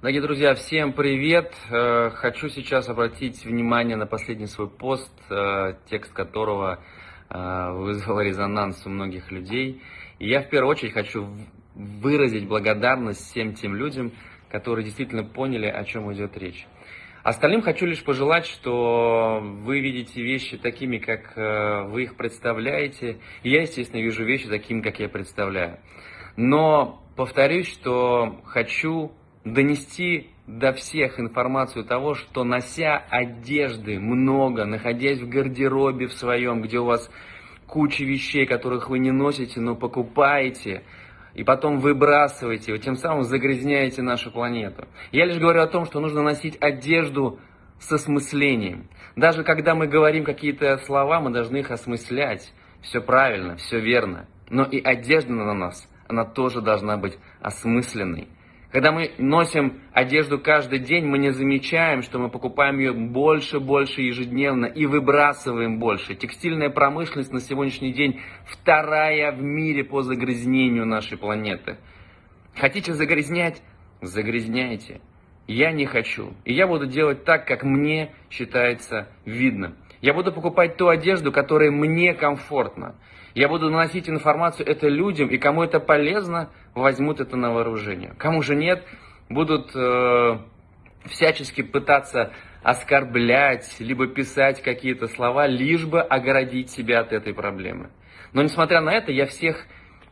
Дорогие друзья, всем привет! Хочу сейчас обратить внимание на последний свой пост, текст которого вызвал резонанс у многих людей. И я в первую очередь хочу выразить благодарность всем тем людям, которые действительно поняли, о чем идет речь. Остальным хочу лишь пожелать, что вы видите вещи такими, как вы их представляете. И я, естественно, вижу вещи такими, как я представляю. Но повторюсь, что хочу донести до всех информацию того, что нося одежды много, находясь в гардеробе в своем, где у вас куча вещей, которых вы не носите, но покупаете, и потом выбрасываете, вы тем самым загрязняете нашу планету. Я лишь говорю о том, что нужно носить одежду с осмыслением. Даже когда мы говорим какие-то слова, мы должны их осмыслять. Все правильно, все верно. Но и одежда на нас, она тоже должна быть осмысленной. Когда мы носим одежду каждый день, мы не замечаем, что мы покупаем ее больше ежедневно и выбрасываем больше. Текстильная промышленность на сегодняшний день вторая в мире по загрязнению нашей планеты. Хотите загрязнять? Загрязняйте. Я не хочу. И я буду делать так, как мне считается видно. Я буду покупать ту одежду, которая мне комфортна. Я буду наносить информацию это людям, и кому это полезно, возьмут это на вооружение. Кому же нет, будут всячески пытаться оскорблять, либо писать какие-то слова, лишь бы оградить себя от этой проблемы. Но несмотря на это, я всех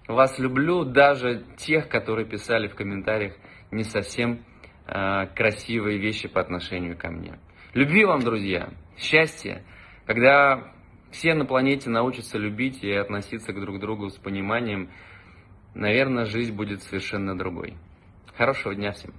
вас люблю, даже тех, которые писали в комментариях не совсем красивые вещи по отношению ко мне. Любви вам, друзья, счастья, когда все на планете научатся любить и относиться друг к другу с пониманием, наверное, жизнь будет совершенно другой. Хорошего дня всем!